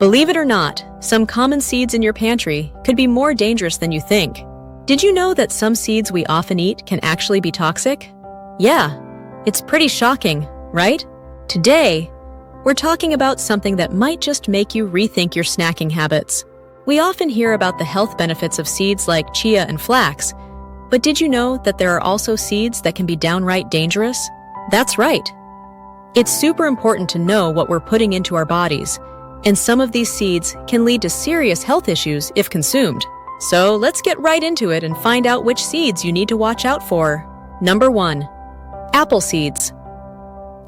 Believe it or not, some common seeds in your pantry could be more dangerous than you think. Did you know that some seeds we often eat can actually be toxic? Yeah, it's pretty shocking, right? Today, we're talking about something that might just make you rethink your snacking habits. We often hear about the health benefits of seeds like chia and flax, but did you know that there are also seeds that can be downright dangerous? That's right. It's super important to know what we're putting into our bodies, and some of these seeds can lead to serious health issues if consumed. So let's get right into it and find out which seeds you need to watch out for. Number 1. Apple seeds.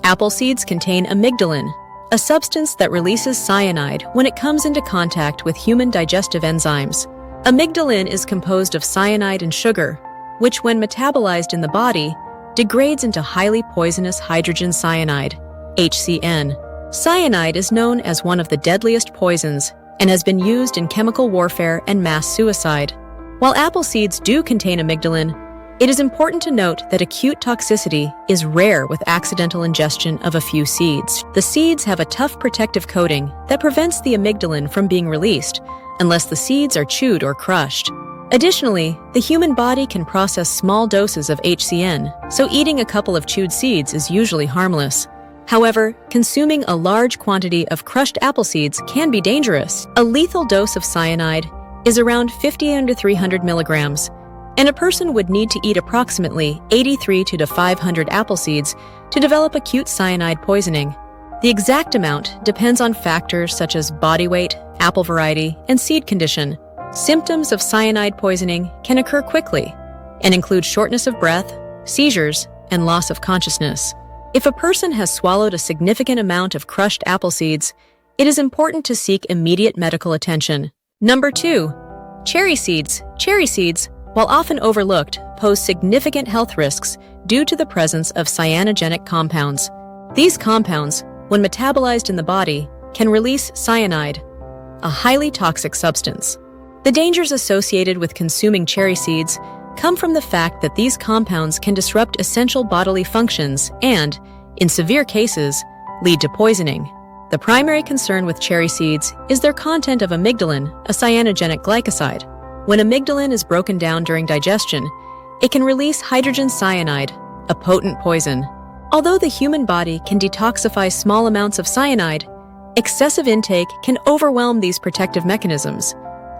Apple seeds contain amygdalin, a substance that releases cyanide when it comes into contact with human digestive enzymes. Amygdalin is composed of cyanide and sugar, which when metabolized in the body, degrades into highly poisonous hydrogen cyanide, HCN. Cyanide is known as one of the deadliest poisons and has been used in chemical warfare and mass suicide. While apple seeds do contain amygdalin, it is important to note that acute toxicity is rare with accidental ingestion of a few seeds. The seeds have a tough protective coating that prevents the amygdalin from being released unless the seeds are chewed or crushed. Additionally, the human body can process small doses of HCN, so eating a couple of chewed seeds is usually harmless. However, consuming a large quantity of crushed apple seeds can be dangerous. A lethal dose of cyanide is around 50 to 300 milligrams, and a person would need to eat approximately 83 to 500 apple seeds to develop acute cyanide poisoning. The exact amount depends on factors such as body weight, apple variety, and seed condition. Symptoms of cyanide poisoning can occur quickly and include shortness of breath, seizures, and loss of consciousness. If a person has swallowed a significant amount of crushed apple seeds, it is important to seek immediate medical attention. Number 2. Cherry seeds. Cherry seeds, while often overlooked, pose significant health risks due to the presence of cyanogenic compounds. These compounds, when metabolized in the body, can release cyanide, a highly toxic substance. The dangers associated with consuming cherry seeds come from the fact that these compounds can disrupt essential bodily functions and, in severe cases, lead to poisoning. The primary concern with cherry seeds is their content of amygdalin, a cyanogenic glycoside. When amygdalin is broken down during digestion, it can release hydrogen cyanide, a potent poison. Although the human body can detoxify small amounts of cyanide, excessive intake can overwhelm these protective mechanisms,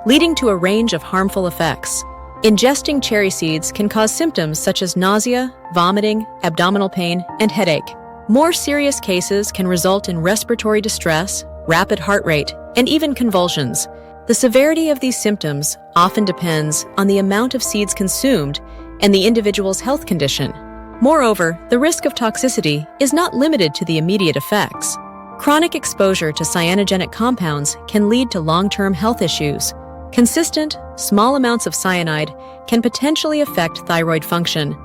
leading to a range of harmful effects. Ingesting cherry seeds can cause symptoms such as nausea, vomiting, abdominal pain, and headache. More serious cases can result in respiratory distress, rapid heart rate, and even convulsions. The severity of these symptoms often depends on the amount of seeds consumed and the individual's health condition. Moreover, the risk of toxicity is not limited to the immediate effects. Chronic exposure to cyanogenic compounds can lead to long-term health issues. Consistent, small amounts of cyanide can potentially affect thyroid function,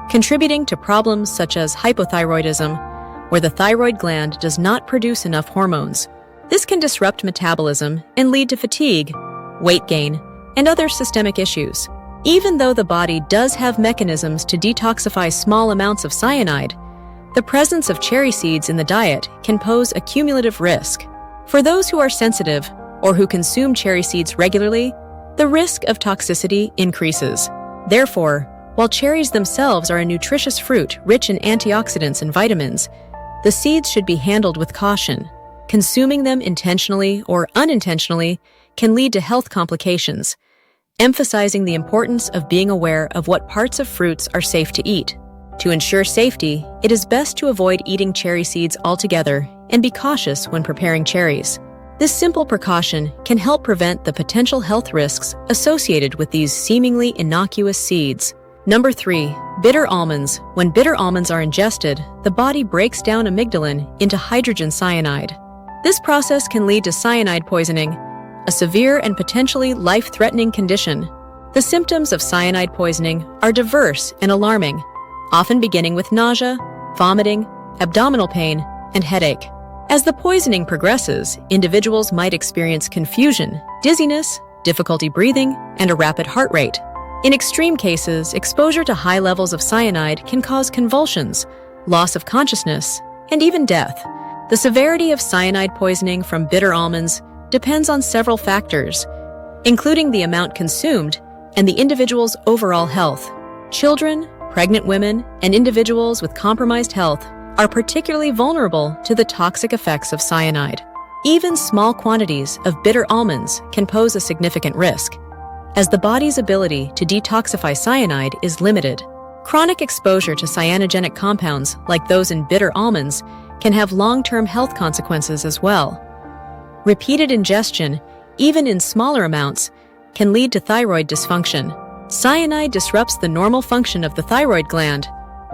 contributing to problems such as hypothyroidism, where the thyroid gland does not produce enough hormones. This can disrupt metabolism and lead to fatigue, weight gain, and other systemic issues. Even though the body does have mechanisms to detoxify small amounts of cyanide, the presence of cherry seeds in the diet can pose a cumulative risk. For those who are sensitive or who consume cherry seeds regularly, the risk of toxicity increases. Therefore, while cherries themselves are a nutritious fruit rich in antioxidants and vitamins, the seeds should be handled with caution. Consuming them intentionally or unintentionally can lead to health complications, emphasizing the importance of being aware of what parts of fruits are safe to eat. To ensure safety, it is best to avoid eating cherry seeds altogether and be cautious when preparing cherries. This simple precaution can help prevent the potential health risks associated with these seemingly innocuous seeds. Number 3. Bitter almonds. When bitter almonds are ingested, the body breaks down amygdalin into hydrogen cyanide. This process can lead to cyanide poisoning, a severe and potentially life-threatening condition. The symptoms of cyanide poisoning are diverse and alarming, often beginning with nausea, vomiting, abdominal pain, and headache. As the poisoning progresses, individuals might experience confusion, dizziness, difficulty breathing, and a rapid heart rate. In extreme cases, exposure to high levels of cyanide can cause convulsions, loss of consciousness, and even death. The severity of cyanide poisoning from bitter almonds depends on several factors, including the amount consumed and the individual's overall health. Children, pregnant women, and individuals with compromised health are particularly vulnerable to the toxic effects of cyanide. Even small quantities of bitter almonds can pose a significant risk, as the body's ability to detoxify cyanide is limited. Chronic exposure to cyanogenic compounds like those in bitter almonds can have long-term health consequences as well. Repeated ingestion, even in smaller amounts, can lead to thyroid dysfunction. Cyanide disrupts the normal function of the thyroid gland,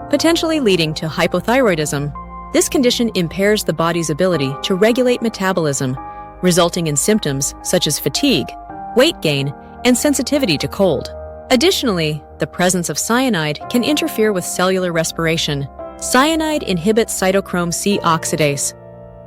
potentially leading to hypothyroidism. This condition impairs the body's ability to regulate metabolism, resulting in symptoms such as fatigue, weight gain, and sensitivity to cold. Additionally, the presence of cyanide can interfere with cellular respiration. Cyanide inhibits cytochrome C oxidase,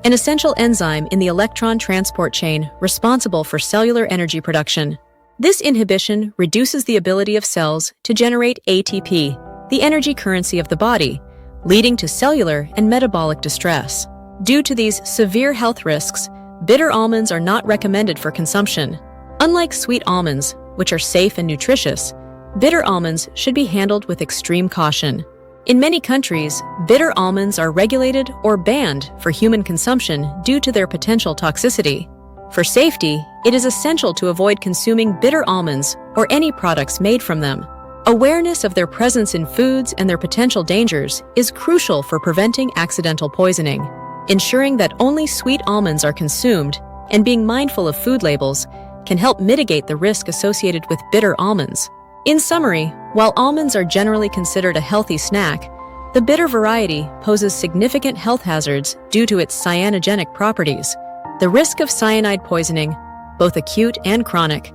an essential enzyme in the electron transport chain responsible for cellular energy production. This inhibition reduces the ability of cells to generate ATP, the energy currency of the body, leading to cellular and metabolic distress. Due to these severe health risks, bitter almonds are not recommended for consumption. Unlike sweet almonds, which are safe and nutritious, bitter almonds should be handled with extreme caution. In many countries, bitter almonds are regulated or banned for human consumption due to their potential toxicity. For safety, it is essential to avoid consuming bitter almonds or any products made from them. Awareness of their presence in foods and their potential dangers is crucial for preventing accidental poisoning. Ensuring that only sweet almonds are consumed and being mindful of food labels can help mitigate the risk associated with bitter almonds. In summary, while almonds are generally considered a healthy snack, the bitter variety poses significant health hazards due to its cyanogenic properties. The risk of cyanide poisoning, both acute and chronic,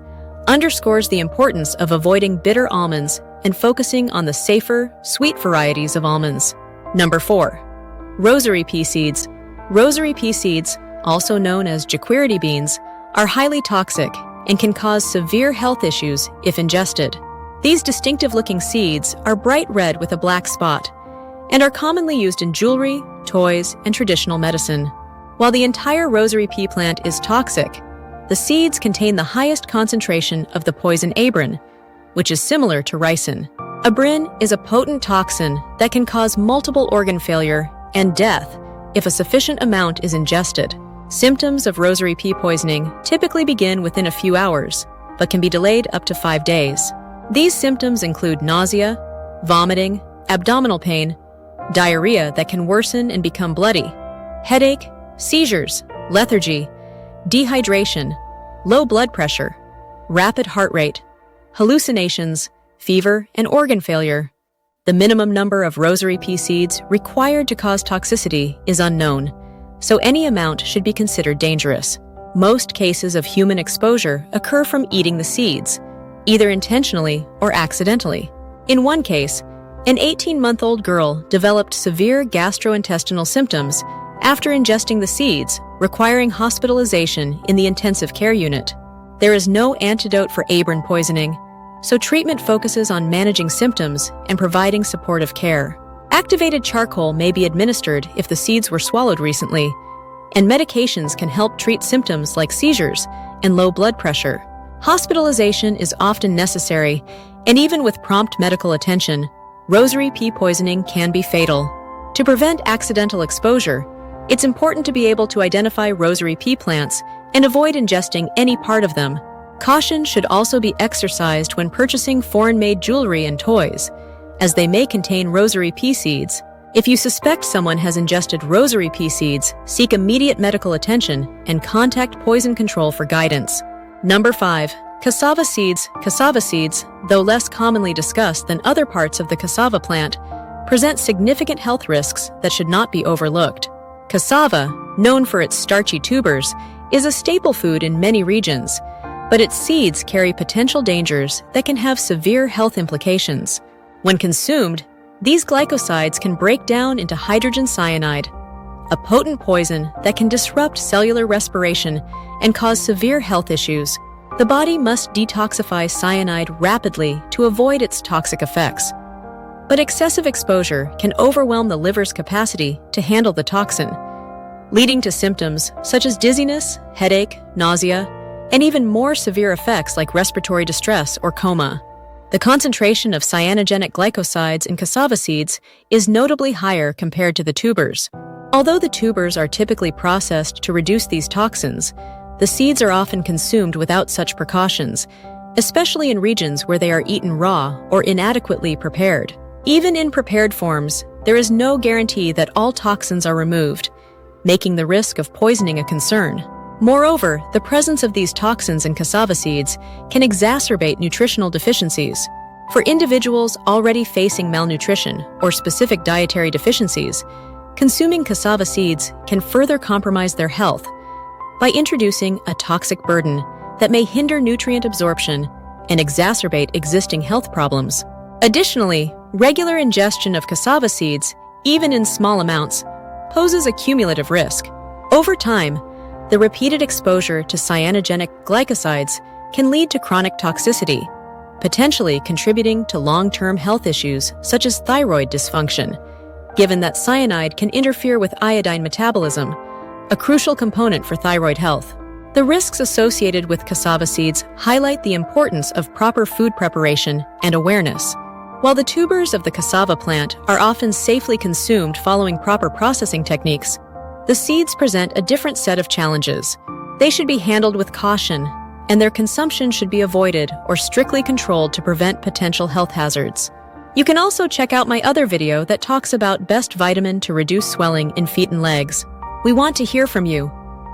underscores the importance of avoiding bitter almonds and focusing on the safer, sweet varieties of almonds. Number 4. Rosary pea seeds. Rosary pea seeds, also known as jequirity beans, are highly toxic and can cause severe health issues if ingested. These distinctive-looking seeds are bright red with a black spot and are commonly used in jewelry, toys, and traditional medicine. While the entire rosary pea plant is toxic, the seeds contain the highest concentration of the poison abrin, which is similar to ricin. Abrin is a potent toxin that can cause multiple organ failure and death if a sufficient amount is ingested. Symptoms of rosary pea poisoning typically begin within a few hours, but can be delayed up to 5 days. These symptoms include nausea, vomiting, abdominal pain, diarrhea that can worsen and become bloody, headache, seizures, lethargy, dehydration, low blood pressure, rapid heart rate, hallucinations, fever, and organ failure. The minimum number of rosary pea seeds required to cause toxicity is unknown, so any amount should be considered dangerous. Most cases of human exposure occur from eating the seeds, either intentionally or accidentally. In one case, an 18-month-old girl developed severe gastrointestinal symptoms after ingesting the seeds, requiring hospitalization in the intensive care unit. There is no antidote for abrin poisoning, so treatment focuses on managing symptoms and providing supportive care. Activated charcoal may be administered if the seeds were swallowed recently, and medications can help treat symptoms like seizures and low blood pressure. Hospitalization is often necessary, and even with prompt medical attention, rosary pea poisoning can be fatal. To prevent accidental exposure, it's important to be able to identify rosary pea plants and avoid ingesting any part of them. Caution should also be exercised when purchasing foreign-made jewelry and toys, as they may contain rosary pea seeds. If you suspect someone has ingested rosary pea seeds, seek immediate medical attention and contact poison control for guidance. Number 5. Cassava seeds. Cassava seeds, though less commonly discussed than other parts of the cassava plant, present significant health risks that should not be overlooked. Cassava, known for its starchy tubers, is a staple food in many regions, but its seeds carry potential dangers that can have severe health implications. When consumed, these glycosides can break down into hydrogen cyanide, a potent poison that can disrupt cellular respiration and cause severe health issues. The body must detoxify cyanide rapidly to avoid its toxic effects. But excessive exposure can overwhelm the liver's capacity to handle the toxin, leading to symptoms such as dizziness, headache, nausea, and even more severe effects like respiratory distress or coma. The concentration of cyanogenic glycosides in cassava seeds is notably higher compared to the tubers. Although the tubers are typically processed to reduce these toxins, the seeds are often consumed without such precautions, especially in regions where they are eaten raw or inadequately prepared. Even in prepared forms, there is no guarantee that all toxins are removed, making the risk of poisoning a concern. Moreover, the presence of these toxins in cassava seeds can exacerbate nutritional deficiencies. For individuals already facing malnutrition or specific dietary deficiencies, consuming cassava seeds can further compromise their health by introducing a toxic burden that may hinder nutrient absorption and exacerbate existing health problems. Additionally, regular ingestion of cassava seeds, even in small amounts, poses a cumulative risk. Over time, the repeated exposure to cyanogenic glycosides can lead to chronic toxicity, potentially contributing to long-term health issues such as thyroid dysfunction, given that cyanide can interfere with iodine metabolism, a crucial component for thyroid health. The risks associated with cassava seeds highlight the importance of proper food preparation and awareness. While the tubers of the cassava plant are often safely consumed following proper processing techniques, the seeds present a different set of challenges. They should be handled with caution, and their consumption should be avoided or strictly controlled to prevent potential health hazards. You can also check out my other video that talks about best vitamin to reduce swelling in feet and legs. We want to hear from you.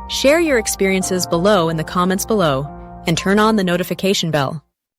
Share your experiences below in the comments below and turn on the notification bell.